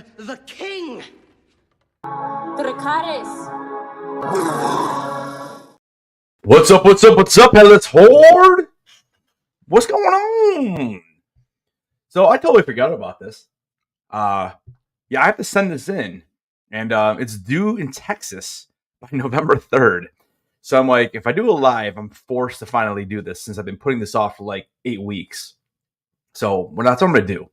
am the king! What's up, Headless Horde? What's going on? So I totally forgot about this. Yeah, I have to send this in. And it's due in Texas by November 3rd. So I'm like, if I do a live, I'm forced to finally do this since I've been putting this off for like 8 weeks. So that's what I'm going to do.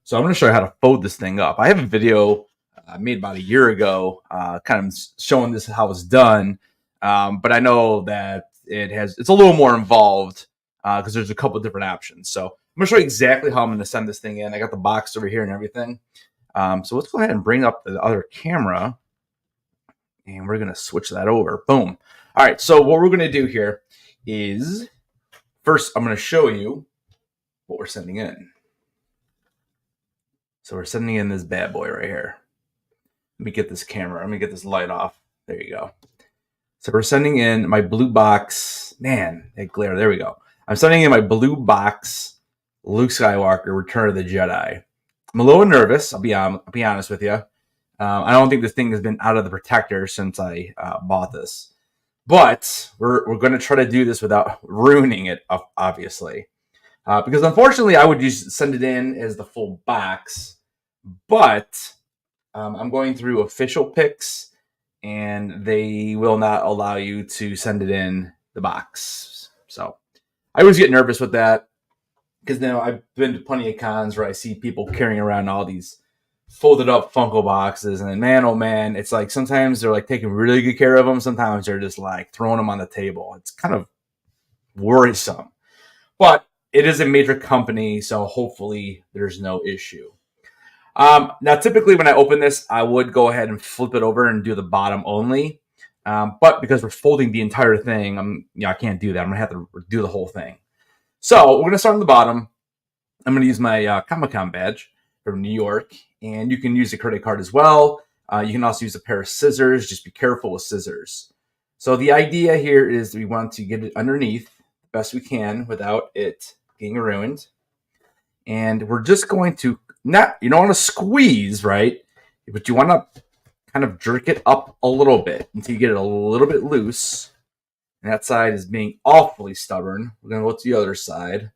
So I'm going to show you how to fold this thing up. I have a video I made about a year ago kind of showing this how it's done. But I know that it's a little more involved because there's a couple of different options. So I'm going to show you exactly how I'm going to send this thing in. I got the box over here and everything. So let's go ahead and bring up the other camera. And we're going to switch that over. Boom. All right. So what we're going to do here is first I'm going to show you what we're sending in. So we're sending in this bad boy right here. Let me get this camera. Let me get this light off. There you go. So we're sending in my blue box. Man, that glare. There we go. I'm sending in my blue box Luke Skywalker Return of the Jedi. I'm a little nervous. I'll be honest with you. I don't think this thing has been out of the protector since I bought this. But we're going to try to do this without ruining it, obviously. Because unfortunately, I would just send it in as the full box. But I'm going through official picks, and they will not allow you to send it in the box. So I always get nervous with that. Because now I've been to plenty of cons where I see people carrying around all these folded up Funko boxes, and man, oh man, it's like sometimes they're like taking really good care of them. Sometimes they're just like throwing them on the table. It's kind of worrisome, but it is a major company, so hopefully there's no issue. Now, typically when I open this, I would go ahead and flip it over and do the bottom only. But because we're folding the entire thing, I can't do that. I'm gonna have to do the whole thing. So we're gonna start on the bottom. I'm gonna use my Comic-Con badge from New York, and you can use a credit card as well. You can also use a pair of scissors. Just be careful with scissors. So the idea here is we want to get it underneath the best we can without it getting ruined. And we're just going to you don't want to squeeze, right? But you want to kind of jerk it up a little bit until you get it a little bit loose. And that side is being awfully stubborn. We're going to go to the other side.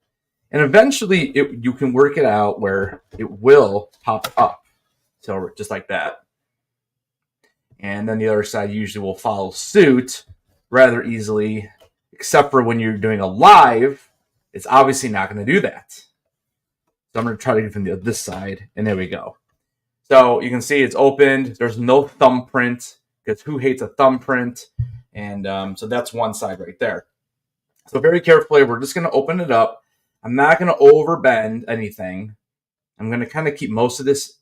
And eventually, you can work it out where it will pop up. So just like that. And then the other side usually will follow suit rather easily. Except for when you're doing a live, it's obviously not going to do that. So I'm going to try to do it from this side. And there we go. So you can see it's opened. There's no thumbprint. Because who hates a thumbprint? And so that's one side right there. So very carefully, we're just going to open it up. I'm not going to overbend anything. I'm going to kind of keep most of this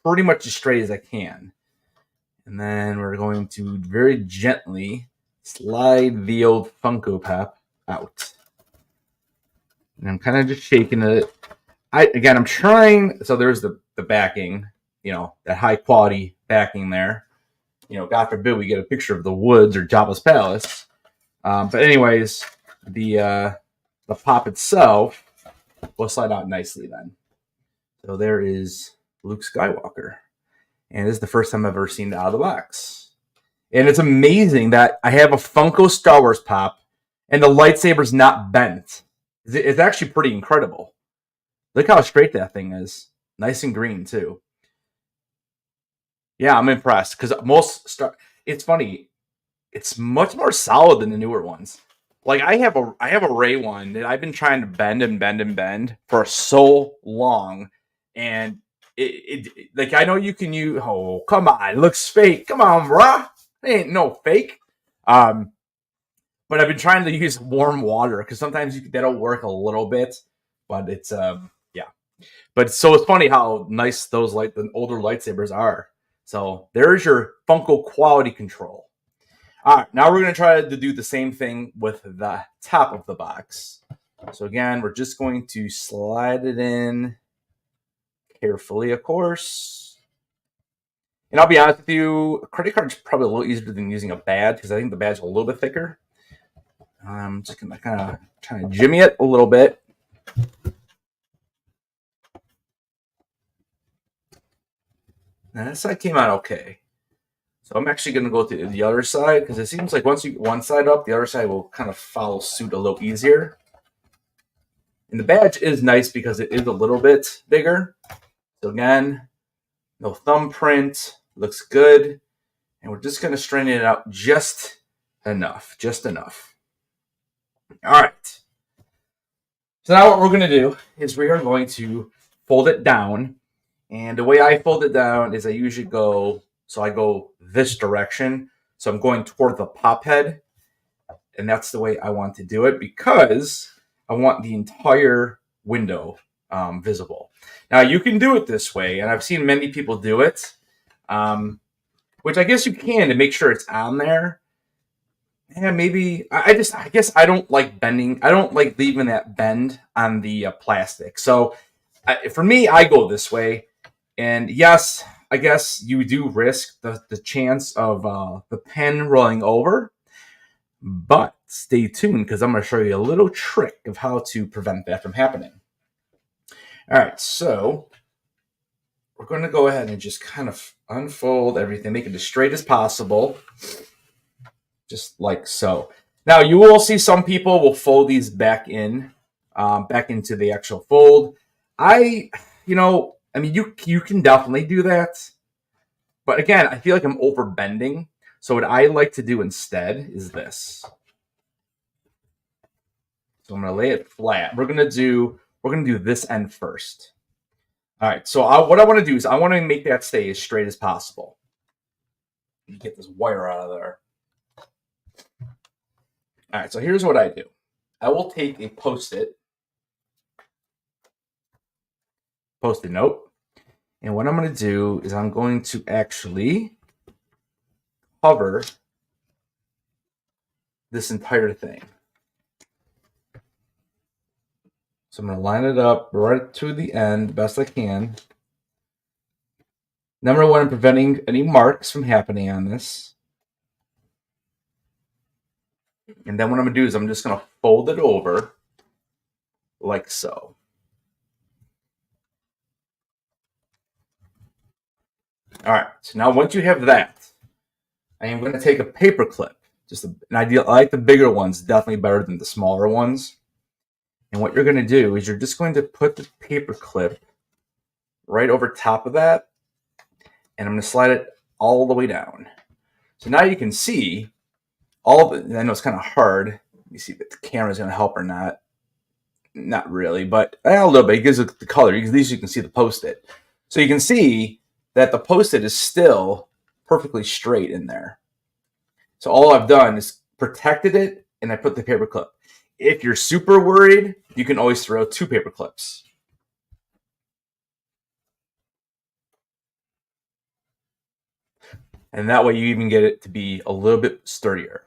pretty much as straight as I can. And then we're going to very gently slide the old Funko Pop out. And I'm kind of just shaking it. I'm trying. So there's the backing, that high quality backing there. God forbid we get a picture of the woods or Jabba's palace. But anyways, the pop itself will slide out nicely then. So there is Luke Skywalker. And this is the first time I've ever seen it out of the box. And it's amazing that I have a Funko Star Wars pop and the lightsaber's not bent. It's actually pretty incredible. Look how straight that thing is. Nice and green too. Yeah, I'm impressed because it's funny. It's much more solid than the newer ones. Like I have a Rey one that I've been trying to bend and bend and bend for so long, and it like I know you can use. Oh, come on, it looks fake. Come on, bruh. It ain't no fake. But I've been trying to use warm water because sometimes that'll work a little bit, but it's yeah. But so it's funny how nice the older lightsabers are. So there's your Funko quality control. All right, now we're going to try to do the same thing with the top of the box. So again, we're just going to slide it in carefully, of course. And I'll be honest with you, a credit card is probably a little easier than using a badge because I think the badge is a little bit thicker. I'm just going to kind of try to jimmy it a little bit. Now that side came out okay. So I'm actually going to go to the other side because it seems like once you get one side up, the other side will kind of follow suit a little easier. And the badge is nice because it is a little bit bigger. So again, no thumbprint, looks good. And we're just going to straighten it out just enough, All right. So now what we're going to do is we are going to fold it down. And the way I fold it down is I usually go this direction. So I'm going toward the pop head. And that's the way I want to do it because I want the entire window visible. Now, you can do it this way, and I've seen many people do it, which I guess you can to make sure it's on there. And maybe, I guess I don't like bending. I don't like leaving that bend on the plastic. So for me, I go this way. And yes, I guess you do risk the chance of the pen rolling over. But stay tuned because I'm going to show you a little trick of how to prevent that from happening. All right, so we're going to go ahead and just kind of unfold everything, make it as straight as possible, just like so. Now, you will see some people will fold these back into the actual fold. I mean, you can definitely do that. But again, I feel like I'm over bending. So what I like to do instead is this. So I'm going to lay it flat. We're going to do this end first. All right. So what I want to do is I want to make that stay as straight as possible. Get this wire out of there. All right. So here's what I do. I will take a Post-it note. And what I'm going to do is I'm going to actually cover this entire thing. So I'm going to line it up right to the end, the best I can. Number one, I'm preventing any marks from happening on this. And then what I'm going to do is I'm just going to fold it over like so. All right, so now once you have that, I am going to take a paper clip. I like the bigger ones, definitely better than the smaller ones. And what you're going to do is you're just going to put the paper clip right over top of that, and I'm going to slide it all the way down. So now you can see all of it. I know it's kind of hard. Let me see if the camera's going to help or not. Not really, but a little bit. It gives it the color. At least you can see the Post-it. So you can see that the Post-it is still perfectly straight in there. So all I've done is protected it, and I put the paper clip. If you're super worried, you can always throw 2 paper clips. And that way you even get it to be a little bit sturdier.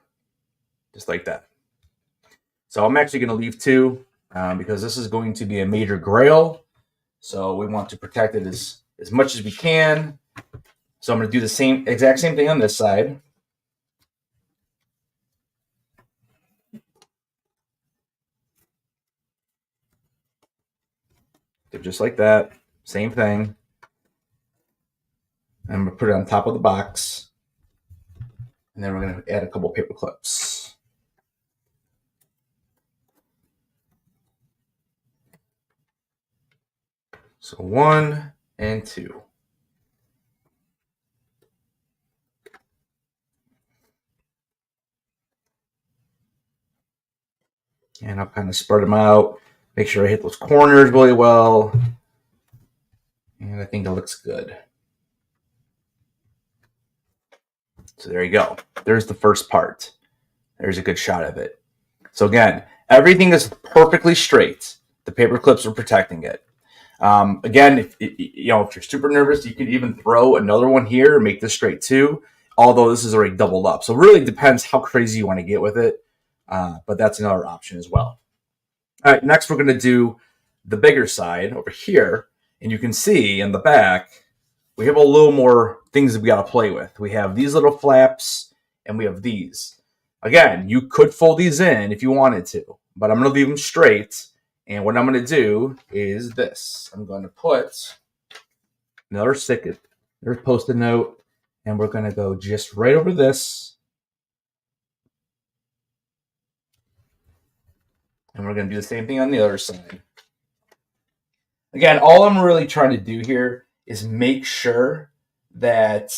Just like that. So I'm actually going to leave 2 because this is going to be a major GRAIL. So we want to protect it as much as we can. So I'm going to do the exact same thing on this side. So just like that, same thing. I'm going to put it on top of the box. And then we're going to add a couple paper clips. So 1 and 2. And I'll kind of spread them out. Make sure I hit those corners really well. And I think it looks good. So there you go. There's the first part. There's a good shot of it. So again, everything is perfectly straight. The paper clips are protecting it. Again, if you're super nervous, you could even throw another one here and make this straight too. Although this is already doubled up. So it really depends how crazy you want to get with it. But that's another option as well. All right, next we're going to do the bigger side over here. And you can see in the back, we have a little more things that we got to play with. We have these little flaps and we have these. Again, you could fold these in if you wanted to, but I'm going to leave them straight. And what I'm going to do is this. I'm going to put another stick There's Post-it note. And we're going to go just right over this. And we're going to do the same thing on the other side. Again, all I'm really trying to do here is make sure that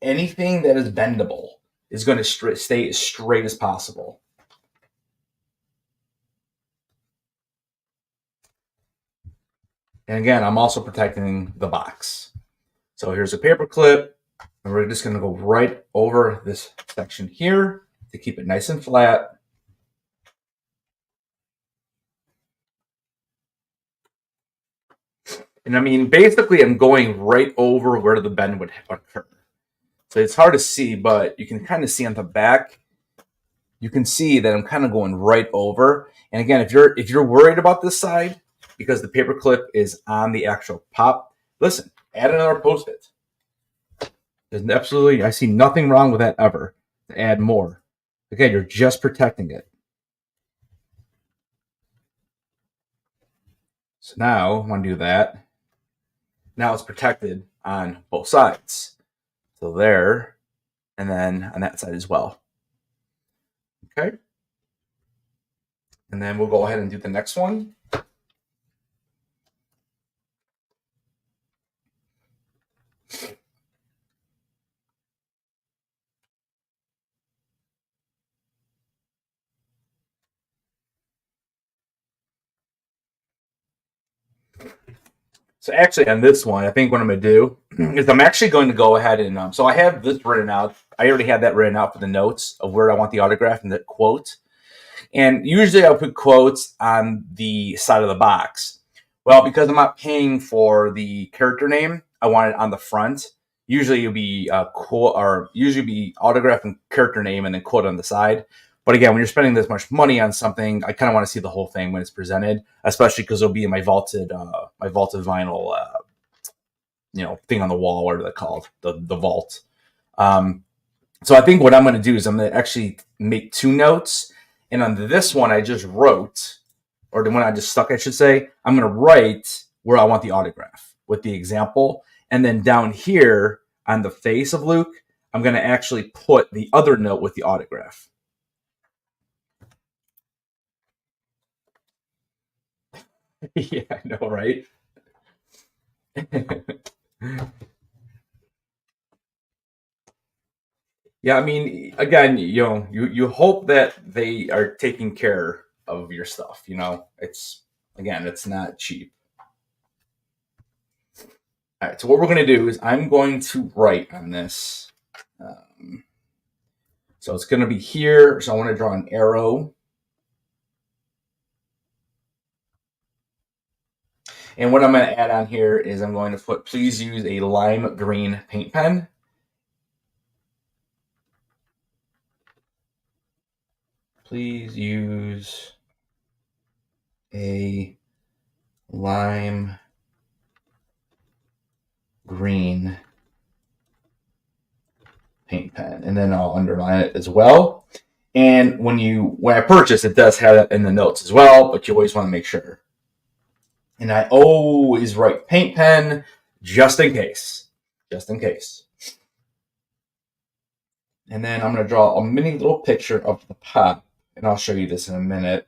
anything that is bendable is going to stay as straight as possible. And again, I'm also protecting the box. So here's a paper clip, and we're just going to go right over this section here to keep it nice and flat. And I mean, basically, I'm going right over where the bend would occur. So it's hard to see, but you can kind of see on the back. You can see that I'm kind of going right over. And again, if you're worried about this side because the paper clip is on the actual pop, listen, add another Post-it. There's absolutely, I see nothing wrong with that ever. To add more. Again, you're just protecting it. So now I want to do that. Now it's protected on both sides. So there, and then on that side as well. Okay. And then we'll go ahead and do the next one. So actually on this one, I think what I'm going to do is I'm actually going to go ahead and, so I have this written out. I already had that written out for the notes of where I want the autograph and the quote. And usually I'll put quotes on the side of the box. Well, because I'm not paying for the character name, I want it on the front. Usually it'll be quote, or usually be autograph and character name and then quote on the side. But again, when you're spending this much money on something, I kind of want to see the whole thing when it's presented, especially because it'll be in my vaulted vinyl, thing on the wall, whatever they're called, the vault. So I think what I'm going to do is I'm going to actually make two notes, and on this one I just wrote, or the one I just stuck, I should say, I'm going to write where I want the autograph with the example, and then down here on the face of Luke, I'm going to actually put the other note with the autograph. Yeah, I know, right? Yeah, I mean, again, you hope that they are taking care of your stuff. It's not cheap. All right, so what we're going to do is I'm going to write on this. Um, so it's going to be here. So I want to draw an arrow. And what I'm going to add on here is I'm going to put, please use a lime green paint pen. Please use a lime green paint pen. And then I'll underline it as well. And when I purchase, it does have that in the notes as well, but you always want to make sure. And I always write paint pen just in case. Just in case. And then I'm going to draw a mini little picture of the pop, and I'll show you this in a minute.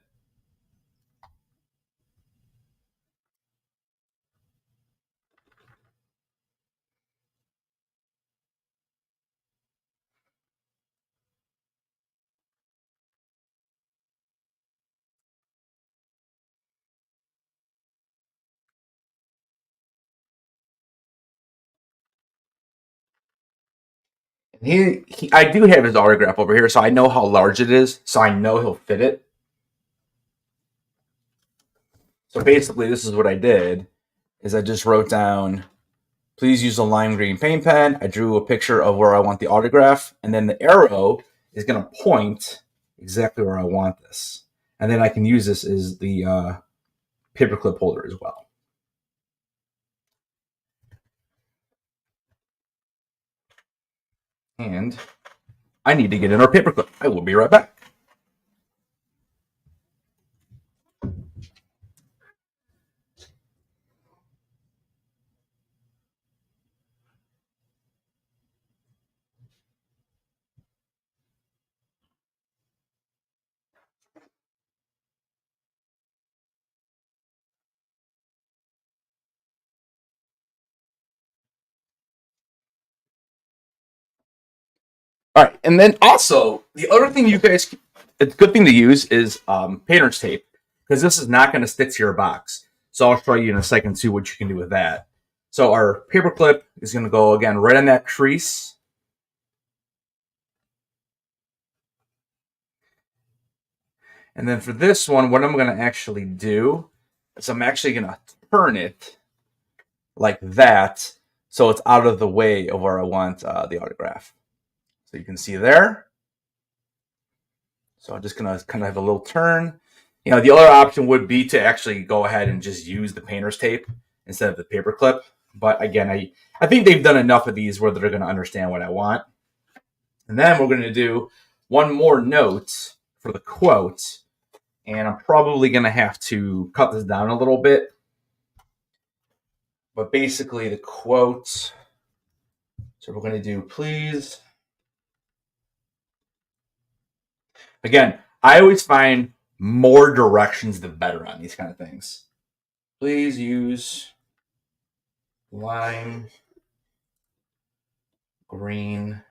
I do have his autograph over here, so I know how large it is, so I know he'll fit it. So basically, this is what I did, is I just wrote down, please use a lime green paint pen. I drew a picture of where I want the autograph, and then the arrow is going to point exactly where I want this. And then I can use this as the paperclip holder as well. And I need to get in our paperclip. I will be right back. All right, and then also the other thing you guys, it's a good thing to use is painter's tape, because this is not going to stick to your box. So I'll show you in a second too what you can do with that. So our paper clip is going to go again right on that crease. And then for this one, what I'm going to actually do is I'm actually going to turn it like that, so it's out of the way of where I want the autograph. So you can see there. So I'm just going to kind of have a little turn. You know, the other option would be to actually go ahead and just use the painter's tape instead of the paper clip. But again, I think they've done enough of these where they're going to understand what I want. And then we're going to do one more note for the quote. And I'm probably going to have to cut this down a little bit. But basically the quote, so we're going to do, please. Again, I always find more directions the better on these kind of things. Please use lime green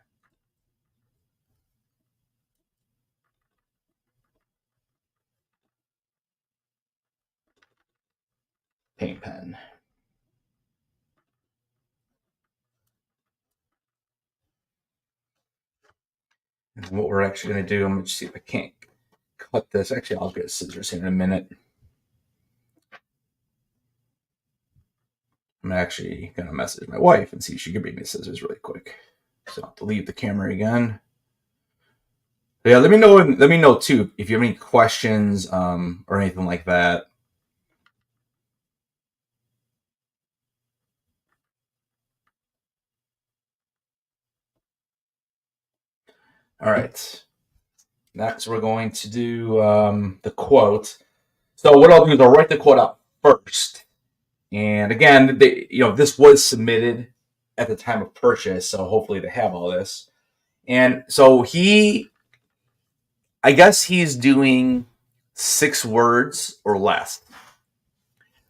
paint pen. And what we're actually going to do, I'm going to see if I can't cut this. Actually, I'll get scissors here in a minute. I'm actually going to message my wife and see if she can bring me scissors really quick. So I'll delete the camera again. But yeah, let me know too if you have any questions or anything like that. All right. Next, we're going to do the quote. So what I'll do is I'll write the quote out first. And again, this was submitted at the time of purchase, so hopefully they have all this. And so I guess he's doing 6 words or less.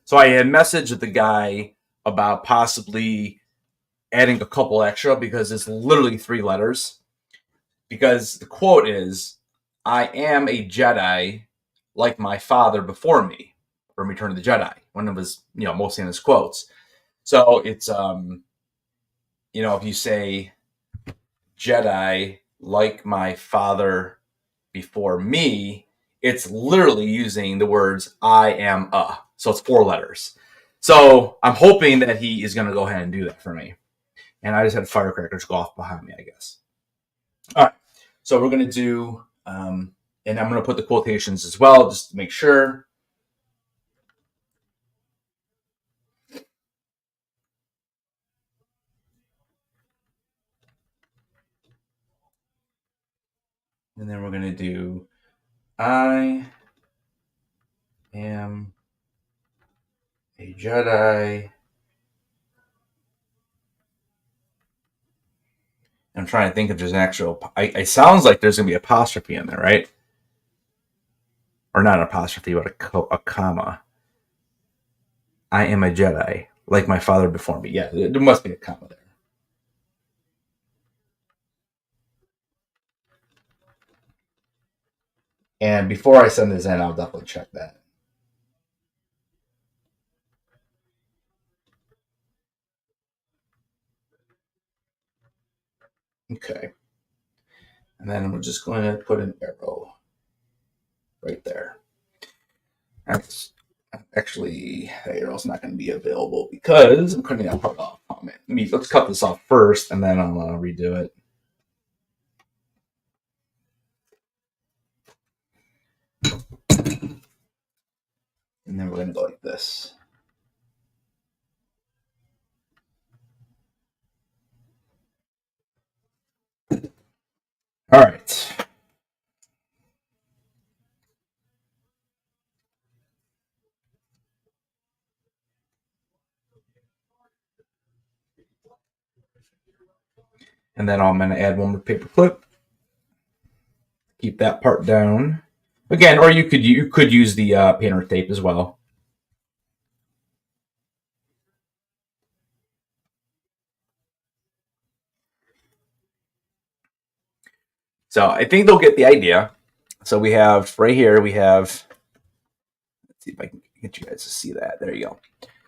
So I had messaged the guy about possibly adding a couple extra because it's literally 3 letters. Because the quote is, I am a Jedi like my father before me from Return of the Jedi, one of his, mostly in his quotes. So it's, if you say Jedi like my father before me, it's literally using the words I am a. So it's 4 letters. So I'm hoping that he is going to go ahead and do that for me. And I just had firecrackers go off behind me, I guess. All right. So we're going to do, and I'm going to put the quotations as well, just to make sure. And then we're going to do, I am a Jedi. I'm trying to think if there's an actual, it sounds like there's going to be apostrophe in there, right? Or not an apostrophe, but a comma. I am a Jedi, like my father before me. Yeah, there must be a comma there. And before I send this in, I'll definitely check that. Okay. And then we're just going to put an arrow right there. That's actually, the arrow's not going to be available because I'm cutting that part off. Oh, man. Let's cut this off first, and then I'll redo it. And then we're going to go like this. All right. And then I'm going to add one more paper clip. Keep that part down. Again, or you could use the painter tape as well. So I think they'll get the idea. So we have right here, we have, let's see if I can get you guys to see that. There you go.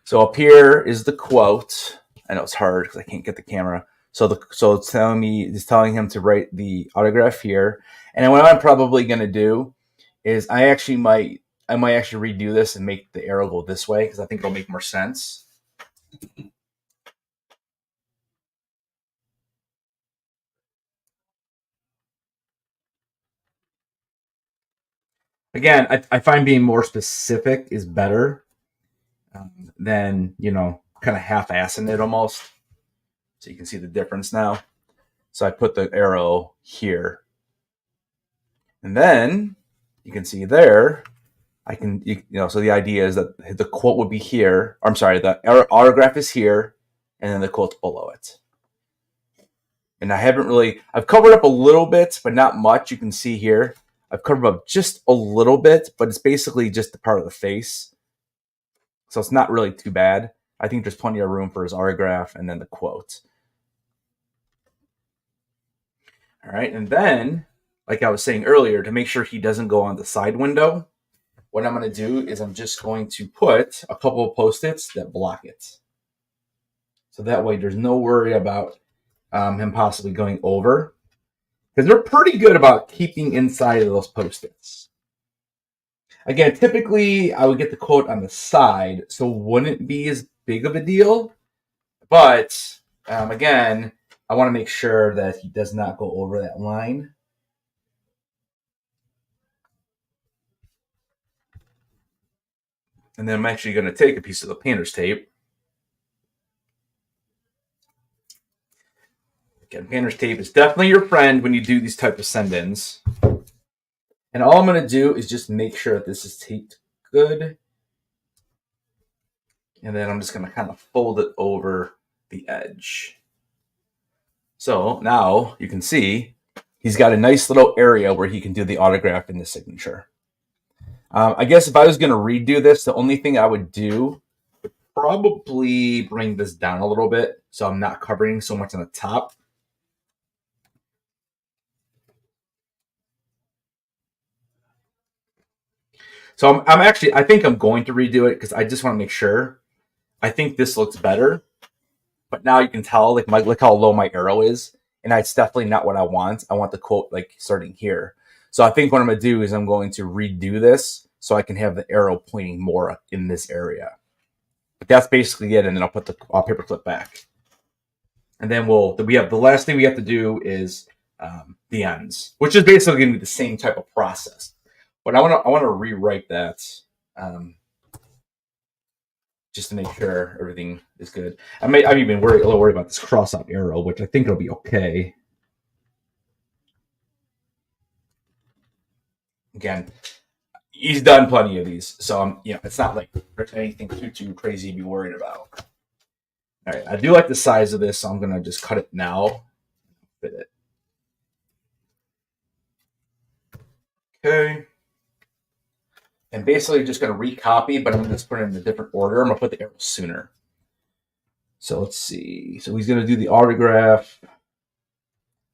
So up here is the quote. I know it's hard because I can't get the camera. So it's telling him to write the autograph here. And then what I'm probably gonna do is I might actually redo this and make the arrow go this way because I think it'll make more sense. Again, I find being more specific is better than, kind of half-assing it almost. So you can see the difference now. So I put the arrow here. And then you can see there, so the idea is that the quote would be here. I'm sorry, the autograph is here, and then the quote's below it. And I've covered up a little bit, but not much. You can see here, I've covered up just a little bit, but it's basically just the part of the face. So it's not really too bad. I think there's plenty of room for his autograph and then the quote. All right, and then, like I was saying earlier, to make sure he doesn't go on the side window, what I'm going to do is I'm just going to put a couple of Post-its that block it. So that way there's no worry about him possibly going over. Because they're pretty good about keeping inside of those Post-its. Again, typically I would get the quote on the side, so it wouldn't be as big of a deal. But, again, I want to make sure that he does not go over that line. And then I'm actually going to take a piece of the painter's tape. Again, painter's tape is definitely your friend when you do these type of send-ins. And all I'm going to do is just make sure that this is taped good. And then I'm just going to kind of fold it over the edge. So now you can see he's got a nice little area where he can do the autograph and the signature. I guess if I was going to redo this, the only thing I would do would probably bring this down a little bit so I'm not covering so much on the top. So I think I'm going to redo it because I just want to make sure. I think this looks better, but now you can tell, look how low my arrow is, and it's definitely not what I want. I want the quote starting here. So I think what I'm going to do is I'm going to redo this so I can have the arrow pointing more in this area. But that's basically it, and then I'll put the paperclip back. And then the last thing we have to do is the ends, which is basically going to be the same type of process. But I want to rewrite that just to make sure everything is good. I'm even a little worried about this cross-out arrow, which I think it'll be okay. Again, he's done plenty of these, so it's not like there's anything too crazy to be worried about. All right, I do like the size of this, so I'm gonna just cut it now. Fit it. Okay. And basically just going to recopy, but I'm going to just put it in a different order. I'm going to put the arrow sooner. So let's see. So he's going to do the autograph.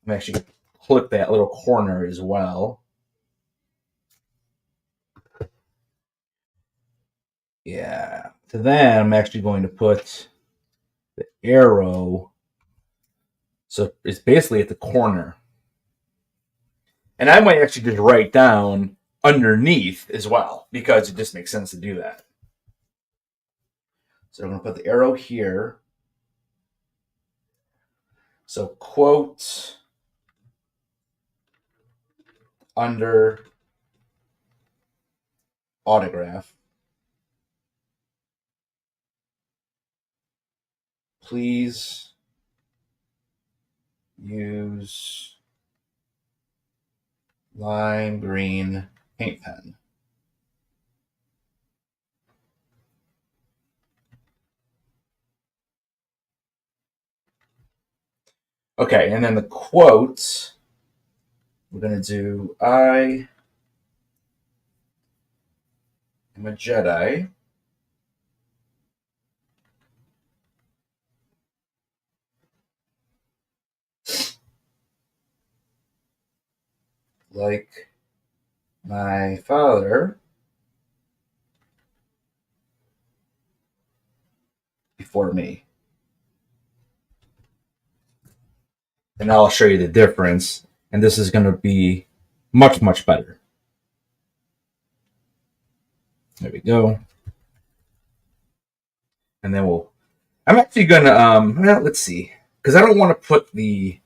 I'm actually going to clip that little corner as well. Yeah. So then I'm actually going to put the arrow. So it's basically at the corner. And I might actually just write down underneath as well, because it just makes sense to do that. So I'm going to put the arrow here. So quote under autograph. Please use lime green paint pen. Okay, and then the quote, we're going to do, I am a Jedi. like my father before me. And I'll show you the difference. And this is going to be much, much better. There we go. And then I'm actually going to, well, let's see. Because I don't want to put the,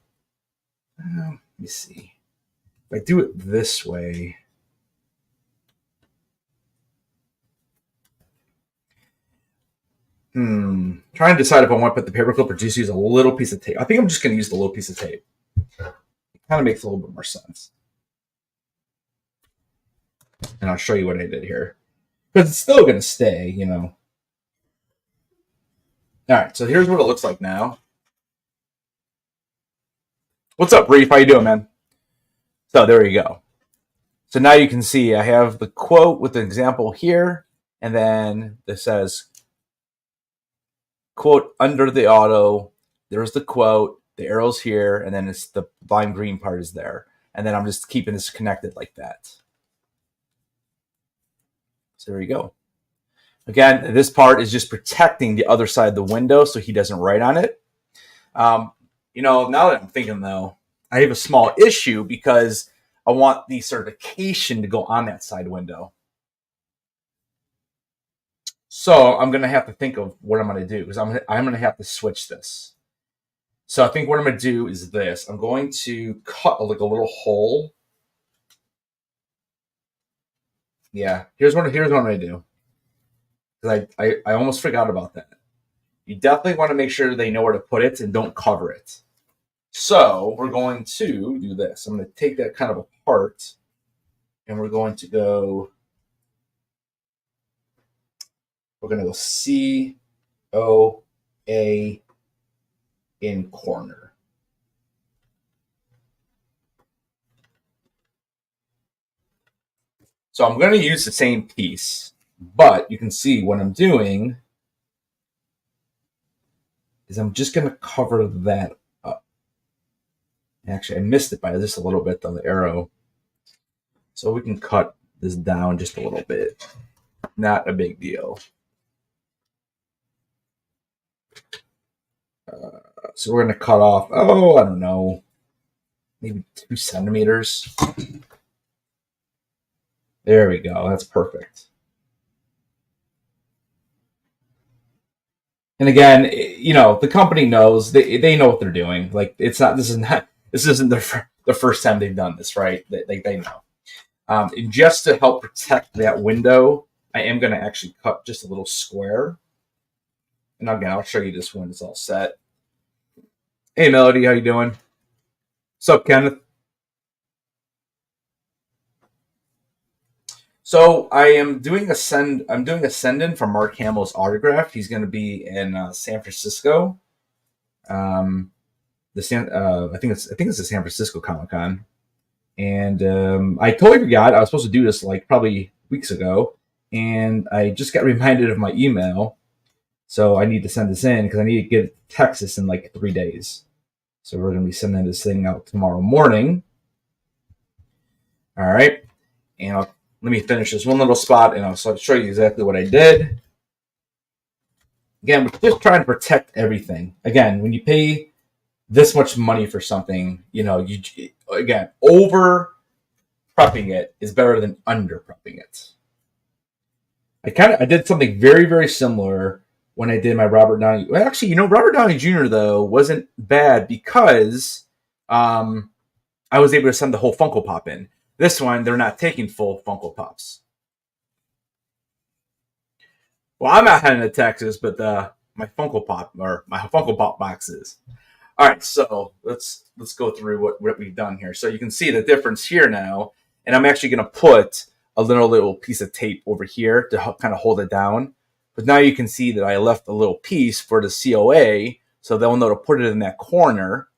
let me see. If I do it this way. Trying to decide if I want to put the paperclip or just use a little piece of tape. I think I'm just going to use the little piece of tape. It kind of makes a little bit more sense. And I'll show you what I did here. Because it's still going to stay, you know. All right, so here's what it looks like now. What's up, Reef? How you doing, man? So there you go. So now you can see I have the quote with the example here, and then it says, quote under the auto. There's the quote, the arrow's here, and then it's the lime green part is there. And then I'm just keeping this connected like that. So there you go. Again, this part is just protecting the other side of the window so he doesn't write on it. You know, now that I'm thinking, though, I have a small issue because I want the certification to go on that side window. So I'm going to have to think of what I'm going to do because I'm going to have to switch this. So I think what I'm going to do is this. I'm going to cut like a little hole. Yeah, here's what I'm going to do. Because I almost forgot about that. You definitely want to make sure they know where to put it and don't cover it. So we're going to do this. I'm going to take that kind of apart, and we're going to go C-O-A in corner. So I'm going to use the same piece, but you can see what I'm doing is I'm just going to cover that up. Actually, I missed it by just a little bit on the arrow. So we can cut this down just a little bit. Not a big deal. So we're going to cut off, I don't know, maybe 2 centimeters. There we go. That's perfect. And again, you know, the company knows they know what they're doing. Like this isn't the first time they've done this, right? They know. And just to help protect that window, I am going to actually cut just a little square. And again, I'll show you this when it's all set. Hey, Melody, how you doing? What's up, Kenneth? So I am doing a send-in for Mark Hamill's autograph. He's going to be in San Francisco. I think it's the San Francisco Comic-Con. And I totally forgot. I was supposed to do this like probably weeks ago, and I just got reminded of my email. So I need to send this in because I need to get it to Texas in like 3 days. So we're going to be sending this thing out tomorrow morning. All right. And let me finish this one little spot, and I'll show you exactly what I did. Again, we're just trying to protect everything. Again, when you pay this much money for something, you know, over prepping it is better than under prepping it. I did something very, very similar when I did my Robert Downey. Well, actually, you know, Robert Downey Jr. though wasn't bad because I was able to send the whole Funko Pop in. This one, they're not taking full Funko Pops. Well, I'm not heading to Texas, but my Funko Pop box is. All right, so let's go through what we've done here. So you can see the difference here now, and I'm actually going to put a little piece of tape over here to help kind of hold it down. But now you can see that I left a little piece for the COA, so they'll know to put it in that corner,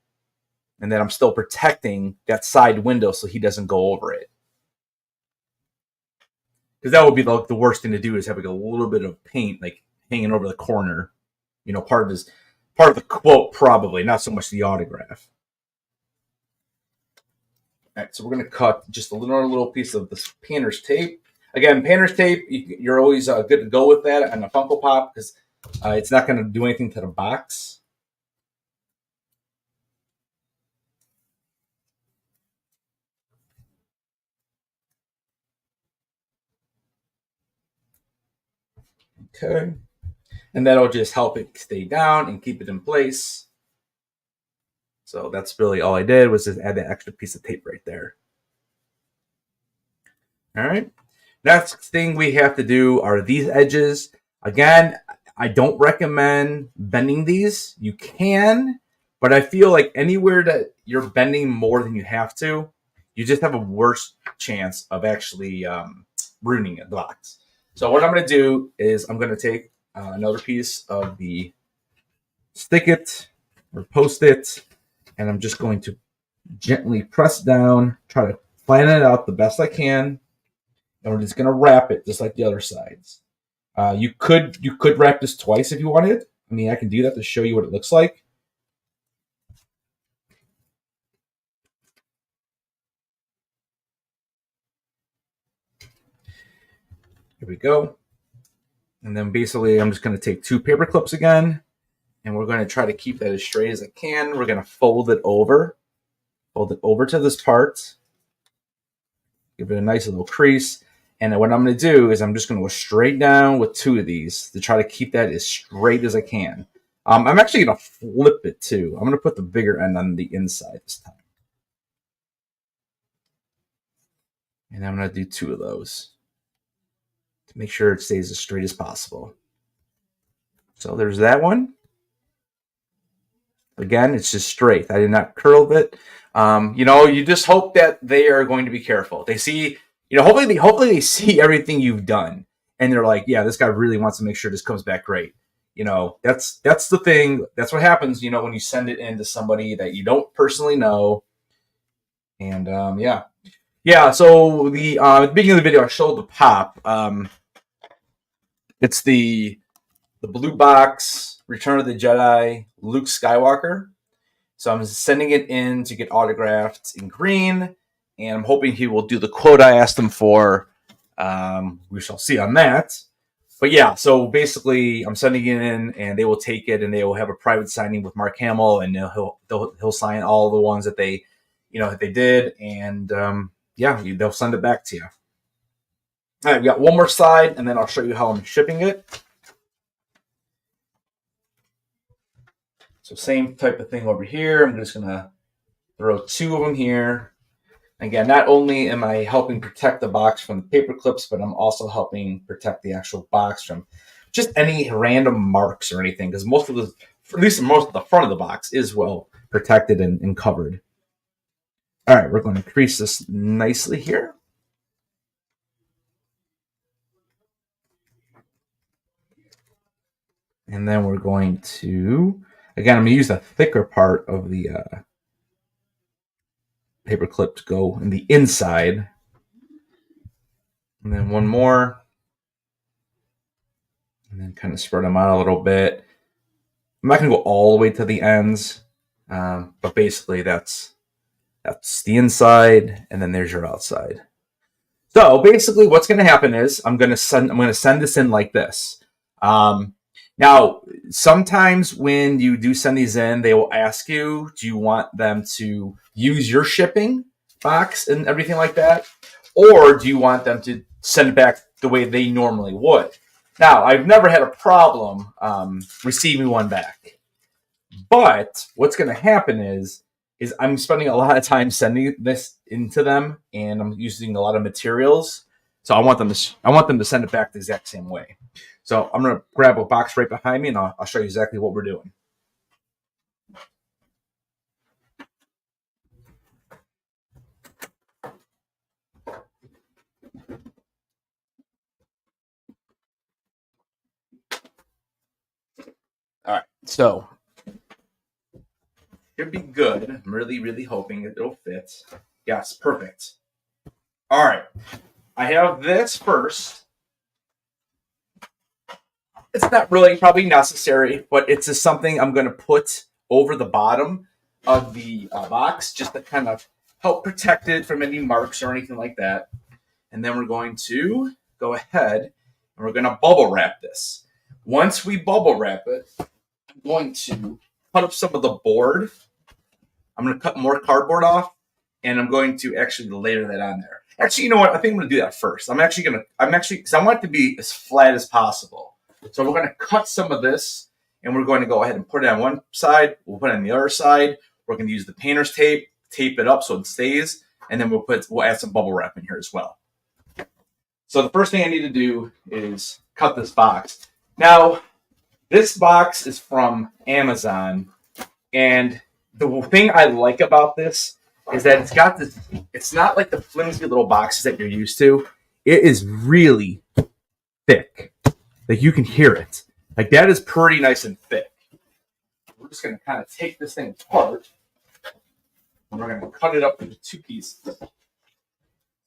and then I'm still protecting that side window so he doesn't go over it. Because that would be the worst thing to do is having a little bit of paint like hanging over the corner. You know, part of the quote probably, not so much the autograph. All right, so we're going to cut just a little piece of this painter's tape. Again, painter's tape, you're always good to go with that on a Funko Pop because it's not going to do anything to the box. Okay. And that'll just help it stay down and keep it in place. So that's really all I did was just add that extra piece of tape right there. All right. Next thing we have to do are these edges. Again, I don't recommend bending these. You can, but I feel like anywhere that you're bending more than you have to, you just have a worse chance of actually ruining the box. So what I'm going to do is I'm going to take another piece of the stick it or post it, and I'm just going to gently press down, try to flatten it out the best I can, and we're just going to wrap it just like the other sides. You could wrap this twice if you wanted. I mean, I can do that to show you what it looks like. Here we go. And then basically I'm just going to take 2 paper clips again, and we're going to try to keep that as straight as I can. We're going to fold it over to this part, give it a nice little crease. And then what I'm going to do is I'm just going to go straight down with 2 of these to try to keep that as straight as I can. I'm actually going to flip it too. I'm going to put the bigger end on the inside this time. And I'm going to do 2 of those to make sure it stays as straight as possible. So there's that one. Again, it's just straight. I did not curl it. You just hope that they are going to be careful. They see, hopefully they see everything you've done, and they're like, yeah, this guy really wants to make sure this comes back great. That's the thing. That's what happens, when you send it in to somebody that you don't personally know. And yeah. So the at the beginning of the video, I showed the pop. It's the blue box, Return of the Jedi, Luke Skywalker. So I'm sending it in to get autographed in green, and I'm hoping he will do the quote I asked him for. We shall see on that. But yeah, so basically I'm sending it in, and they will take it, and they will have a private signing with Mark Hamill, and he'll sign all the ones that they did, and they'll send it back to you. All right, we got one more side, and then I'll show you how I'm shipping it. So same type of thing over here. I'm just going to throw 2 of them here. Again, not only am I helping protect the box from the paper clips, but I'm also helping protect the actual box from just any random marks or anything, because most of the front of the box is well protected and covered. All right, we're going to crease this nicely here. And then we're going to, again, I'm going to use the thicker part of the paper clip to go in the inside. And then one more. And then kind of spread them out a little bit. I'm not going to go all the way to the ends, but basically that's the inside, and then there's your outside. So basically what's going to happen is I'm going to send this in like this. Now, sometimes when you do send these in, they will ask you, do you want them to use your shipping box and everything like that? Or do you want them to send it back the way they normally would? Now, I've never had a problem receiving one back. But what's going to happen is I'm spending a lot of time sending this into them, and I'm using a lot of materials. So I want them to send it back the exact same way. So I'm going to grab a box right behind me, and I'll show you exactly what we're doing. All right, so should be good. I'm really, really hoping it'll fit. Yes, perfect. All right, I have this first. It's not really probably necessary, but it's just something I'm going to put over the bottom of the box just to kind of help protect it from any marks or anything like that. And then we're going to go ahead and we're going to bubble wrap this. Once we bubble wrap it, I'm going to cut up some of the board. I'm going to cut more cardboard off, and I'm going to actually layer that on there. Actually, you know what? I think I'm going to do that first. Because I want it to be as flat as possible. So we're going to cut some of this, and we're going to go ahead and put it on one side. We'll put it on the other side. We're going to use the painter's tape, tape it up so it stays, and then we'll add some bubble wrap in here as well. So the first thing I need to do is cut this box. Now, this box is from Amazon, and the thing I like about this is that it's got this, it's not like the flimsy little boxes that you're used to. It is really thick. Like, you can hear it. Like, that is pretty nice and thick. We're just going to kind of take this thing apart, and we're going to cut it up into 2 pieces. So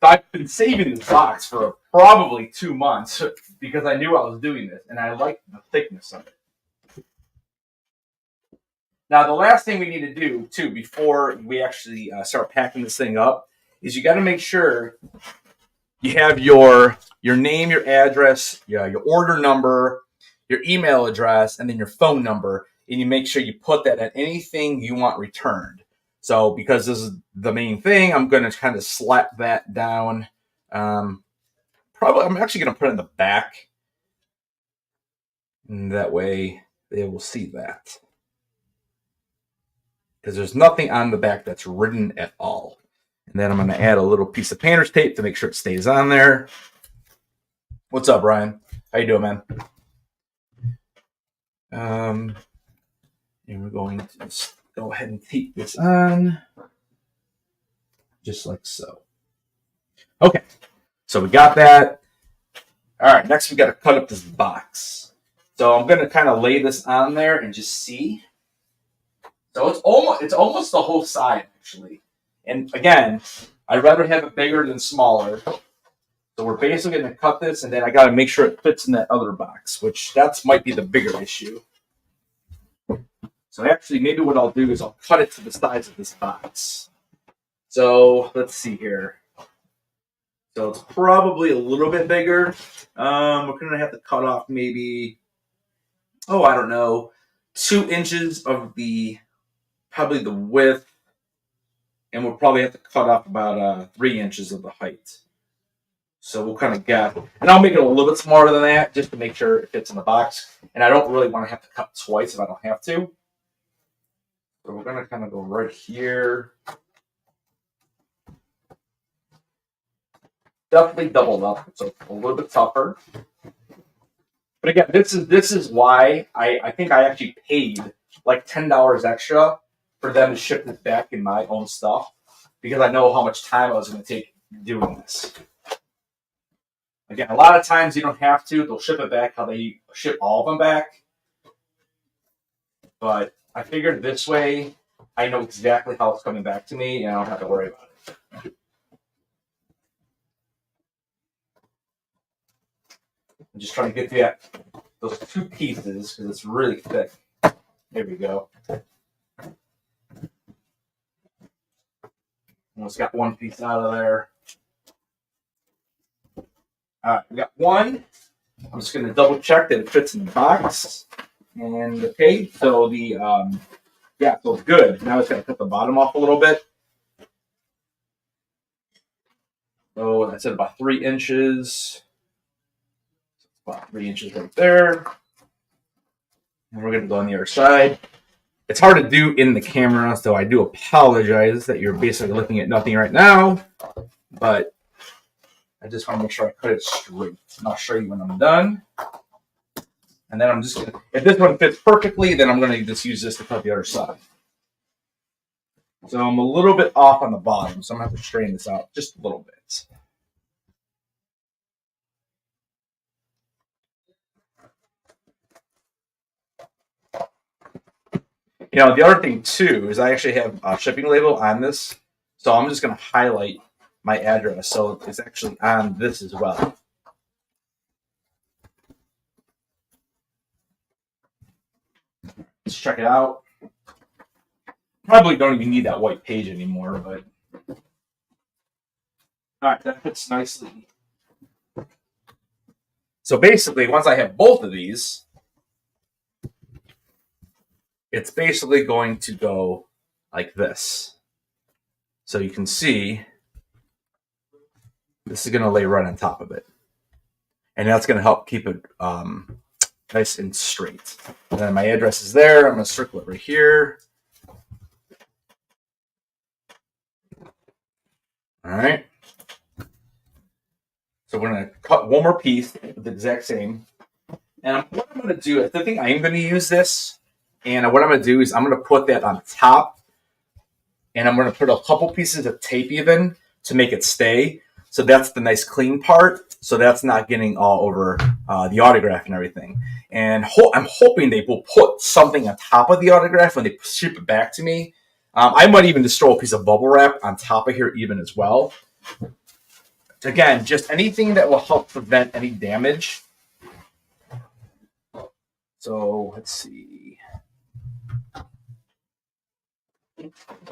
I've been saving this box for probably 2 months because I knew I was doing this, and I like the thickness of it. Now, the last thing we need to do, too, before we actually start packing this thing up, is you got to make sure you have your name, your address, your order number, your email address, and then your phone number, and you make sure you put that at anything you want returned. So because this is the main thing, I'm going to kind of slap that down. I'm actually going to put it in the back. And that way they will see that. Because there's nothing on the back that's written at all. And then I'm going to add a little piece of painter's tape to make sure it stays on there. What's up, Ryan? How you doing, man? And we're going to just go ahead and tape this on. Just like so. Okay. So we got that. All right. Next, we got to cut up this box. So I'm going to kind of lay this on there and just see. So it's almost the whole side, actually. And again, I'd rather have it bigger than smaller. So we're basically going to cut this, and then I got to make sure it fits in that other box, which might be the bigger issue. So actually, maybe what I'll do is I'll cut it to the size of this box. So let's see here. So it's probably a little bit bigger. We're going to have to cut off maybe, I don't know, 2 inches of probably the width. And we'll probably have to cut off about 3 inches of the height. So we'll kind of gap. And I'll make it a little bit smaller than that just to make sure it fits in the box. And I don't really want to have to cut twice if I don't have to. So we're going to kind of go right here. Definitely doubled up, so it's a little bit tougher. But again, this is why I think I actually paid like $10 extra for them to ship this back in my own stuff, because I know how much time I was going to take doing this. Again, a lot of times you don't have to. They'll ship it back how they ship all of them back. But I figured this way, I know exactly how it's coming back to me, and I don't have to worry about it. I'm just trying to get those 2 pieces because it's really thick. There we go. Almost got 1 piece out of there. All right, we got 1. I'm just going to double check that it fits in the box. And okay, so so it's good. Now it's going to cut the bottom off a little bit. So that's at about 3 inches. About 3 inches right there. And we're going to go on the other side. It's hard to do in the camera, so I do apologize that you're basically looking at nothing right now. But I just want to make sure I cut it straight. And I'll show you when I'm done. And then I'm just going to, if this one fits perfectly, then I'm going to just use this to cut the other side. So I'm a little bit off on the bottom, so I'm going to have to straighten this out just a little bit. You know, the other thing, too, is I actually have a shipping label on this. So I'm just going to highlight my address. So it's actually on this as well. Let's check it out. Probably don't even need that white page anymore, but All right, that fits nicely. So basically, once I have both of these, it's basically going to go like this. So you can see this is going to lay right on top of it. And that's going to help keep it nice and straight. And then my address is there. I'm going to circle it right here. All right. So we're going to cut one more piece with the exact same. And what I'm going to do, I think I am going to use this. And what I'm going to do is I'm going to put that on top. And I'm going to put a couple pieces of tape even to make it stay. So that's the nice clean part. So that's not getting all over the autograph and everything. And I'm hoping they will put something on top of the autograph when they ship it back to me. I might even just throw a piece of bubble wrap on top of here even as well. Again, just anything that will help prevent any damage. So let's see.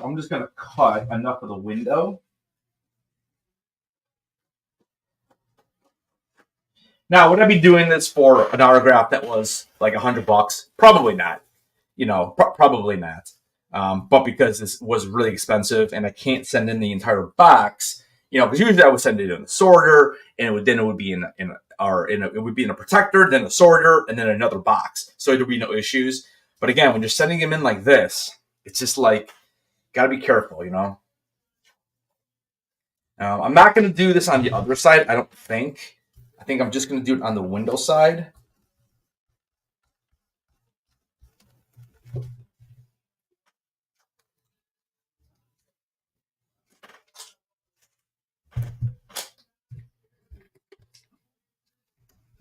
I'm just going to cut enough of the window. Now, would I be doing this for an autograph that was like $100? Probably not. You know, probably not. But because this was really expensive and I can't send in the entire box, you know, because usually I would send it in a sorter, and it would be in a protector, then a sorter, and then another box. So there'd be no issues. But again, when you're sending them in like this, it's just like gotta be careful, you know. I'm not going to do this on the other side. I don't think. I think I'm just going to do it on the window side.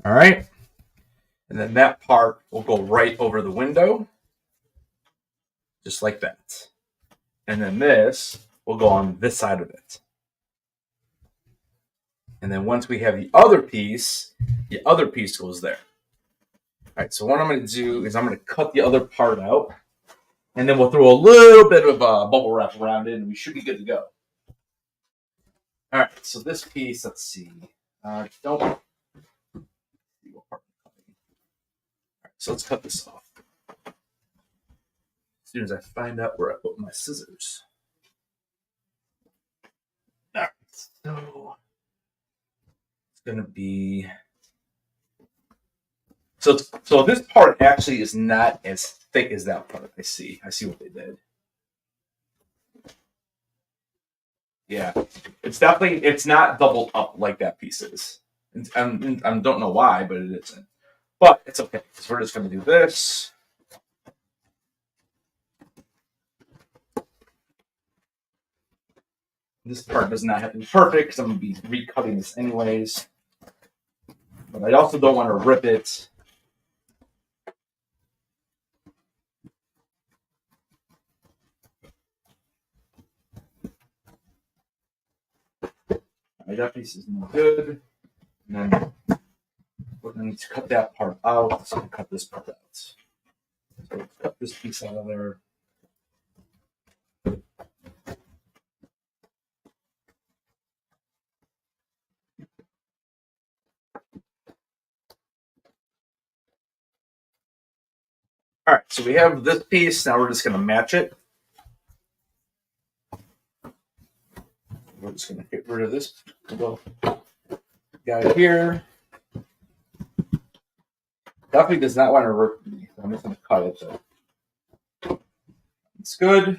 All right. And then that part will go right over the window, just like that. And then this will go on this side of it. And then once we have the other piece goes there. All right, so what I'm going to do is I'm going to cut the other part out, and then we'll throw a little bit of bubble wrap around it, and we should be good to go. All right, so this piece, let's see. Don't see what part I'm cutting. All right, so let's cut this off. As soon as I find out where I put my scissors. All right, so it's going to be... So this part actually is not as thick as that part. I see what they did. Yeah, it's not doubled up like that piece is. I don't know why, but it isn't. But it's okay, because we're just going to do this. This part does not have to be perfect, because I'm going to be recutting this anyways. But I also don't want to rip it. That piece is no good. And then we're going to cut that part out. So we'll cut this part out. So let's cut this piece out of there. All right, so we have this piece. Now we're just going to match it. We're just going to get rid of this little guy here. Definitely does not want to rip me. So I'm just going to cut it. So it's good. And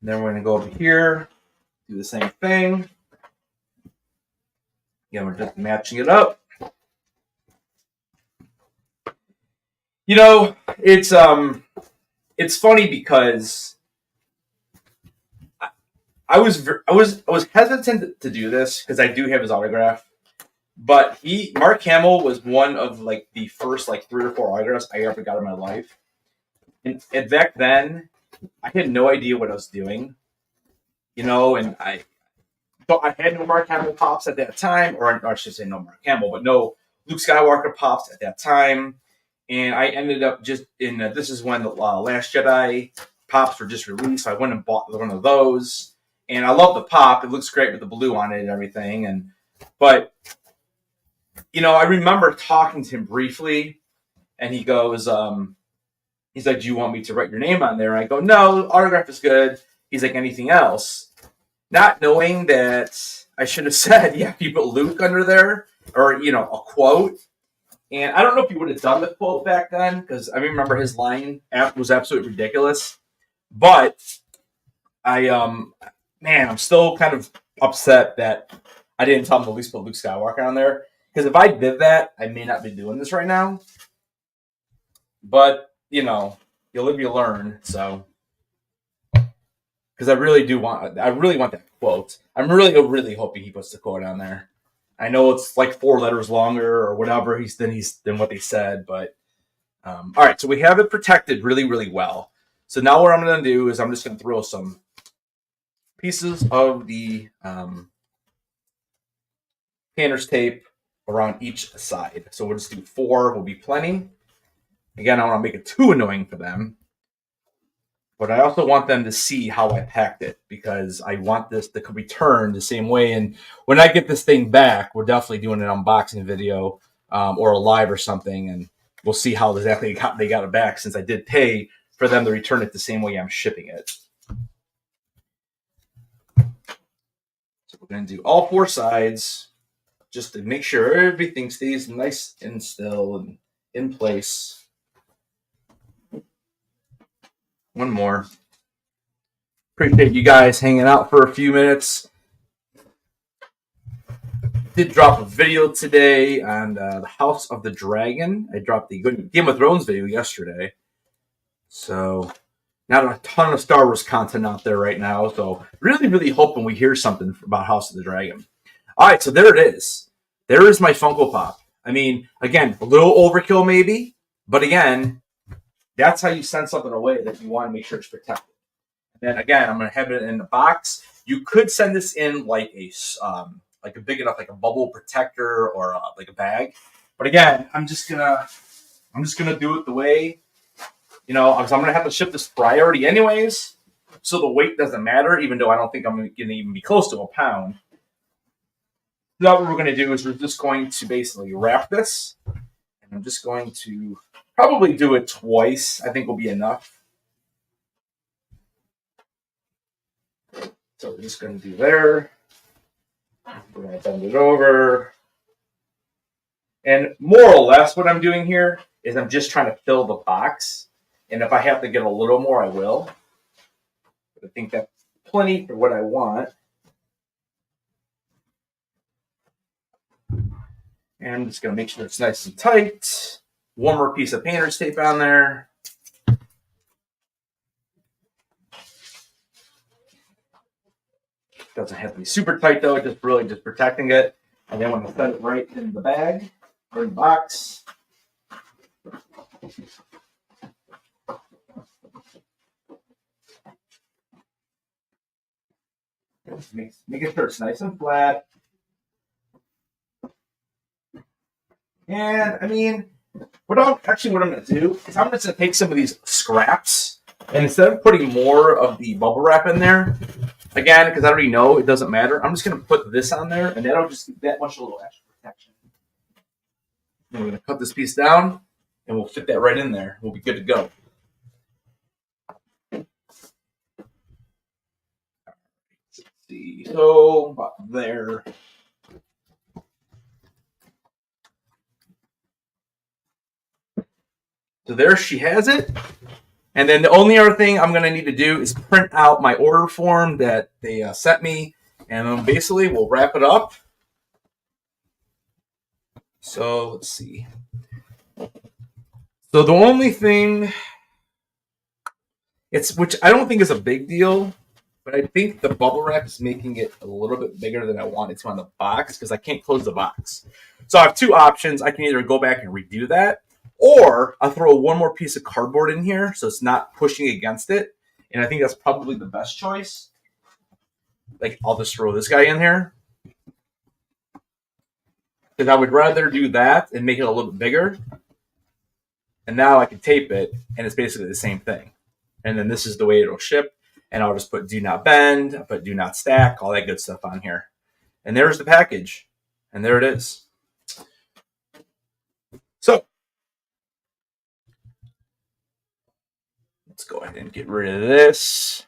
then we're going to go over here, do the same thing. Again, we're just matching it up. You know, it's funny because I was hesitant to do this because I do have his autograph, but Mark Hamill was one of like the first like 3 or 4 autographs I ever got in my life, and back then I had no idea what I was doing, you know, and I had no Mark Hamill pops at that time, or I should say no Mark Hamill, but no Luke Skywalker pops at that time, and I ended up just in this is when the Last Jedi pops were just released, so I went and bought one of those. And I love the pop. It looks great with the blue on it and everything. But you know, I remember talking to him briefly, and he goes, he's like, "Do you want me to write your name on there?" I go, "No, autograph is good." He's like, "Anything else?" Not knowing that I should have said, "Yeah, you put Luke under there," or you know, a quote. And I don't know if he would have done the quote back then, because I remember his line was absolutely ridiculous. But man, I'm still kind of upset that I didn't tell him to at least put Luke Skywalker on there. Because if I did that, I may not be doing this right now. But, you know, you live, you learn. So, because I really want that quote. I'm really hoping he puts the quote on there. I know it's like 4 letters longer or whatever than what they said, but all right. So we have it protected really well. So now what I'm going to do is I'm just going to throw some pieces of the painter's tape around each side. So we'll just do 4. Will be plenty. Again, I don't want to make it too annoying for them, but I also want them to see how I packed it, because I want this to return the same way. And when I get this thing back, we're definitely doing an unboxing video or a live or something, and we'll see how exactly they got it back, since I did pay for them to return it the same way I'm shipping it. So we're going to do all 4 sides just to make sure everything stays nice and still and in place. One more. Appreciate you guys hanging out for a few minutes. Did drop a video today on the House of the Dragon. I dropped the Game of Thrones video yesterday. So, not a ton of Star Wars content out there right now. So, really hoping we hear something about House of the Dragon. All right, so there it is. There is my Funko Pop. I mean, again, a little overkill maybe, but again, that's how you send something away that you want to make sure it's protected. And then again, I'm going to have it in a box. You could send this in like a big enough, like a bubble protector or like a bag. But again, I'm just gonna do it the way, you know, because I'm gonna have to ship this priority anyways, so the weight doesn't matter. Even though I don't think I'm gonna even be close to a pound. Now what we're gonna do is we're just going to basically wrap this, and I'm just going to probably do it twice. I think will be enough. So we're just going to do there. We're going to bend it over. And more or less what I'm doing here is I'm just trying to fill the box. And if I have to get a little more, I will. But I think that's plenty for what I want. And I'm just going to make sure it's nice and tight. One more piece of painter's tape on there. Doesn't have to be super tight though, just really just protecting it. And then when I set it right in the bag or in the box. Making sure it's nice and flat. And I mean, what I'm going to do is I'm just going to take some of these scraps, and instead of putting more of the bubble wrap in there, again, because I already know it doesn't matter, I'm just going to put this on there, and that'll just give that much a little extra protection. And we're going to cut this piece down, and we'll fit that right in there. We'll be good to go. Let's see. So about there. So there she has it. And then the only other thing I'm going to need to do is print out my order form that they sent me. And then basically we'll wrap it up. So let's see. So the only thing, which I don't think is a big deal, but I think the bubble wrap is making it a little bit bigger than I want it to on the box, because I can't close the box. So I have 2 options. I can either go back and redo that, or I'll throw one more piece of cardboard in here so it's not pushing against it. And I think that's probably the best choice. Like, I'll just throw this guy in here. Because I would rather do that and make it a little bit bigger. And now I can tape it, and it's basically the same thing. And then this is the way it'll ship. and I'll just put do not bend, I'll put do not stack, all that good stuff on here. And there's the package. And there it is. So let's go ahead and get rid of this.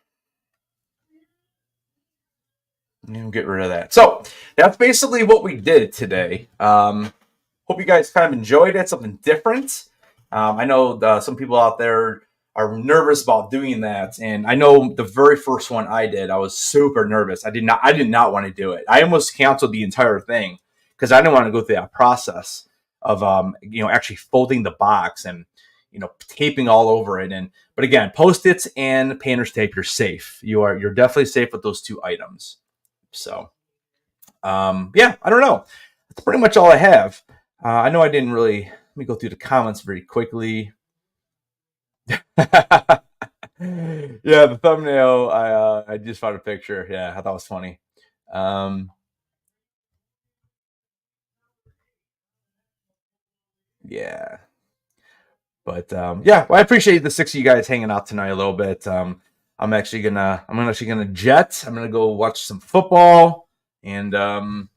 And get rid of that. So that's basically what we did today. Hope you guys kind of enjoyed it. Something different. I know some people out there are nervous about doing that, and I know the very first one I did, I was super nervous. I did not want to do it. I almost canceled the entire thing because I didn't want to go through that process of actually folding the box and taping all over it. But again, Post-its and painter's tape, you're safe. You're definitely safe with those two items. So yeah, I don't know. That's pretty much all I have. I know I didn't really. Let me go through the comments very quickly. Yeah, the thumbnail. I just found a picture. Yeah, I thought it was funny. Yeah, but yeah, well, I appreciate the 6 of you guys hanging out tonight a little bit. I'm actually gonna jet. I'm gonna go watch some football and the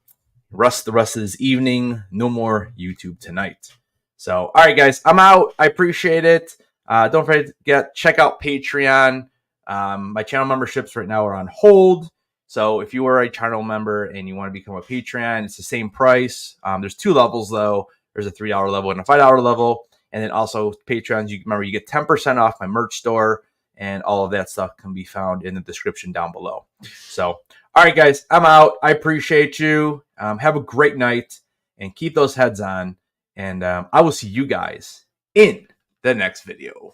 rest of this evening. No more YouTube tonight. So, all right, guys, I'm out. I appreciate it. Don't forget, check out Patreon. My channel memberships right now are on hold. So if you are a channel member and you want to become a Patreon, it's the same price. There's 2 levels, though. There's a $3 level and a $5 level. And then also Patreons, you get 10% off my merch store, and all of that stuff can be found in the description down below. So, all right, guys, I'm out. I appreciate you. Have a great night and keep those heads on. And I will see you guys in the next video.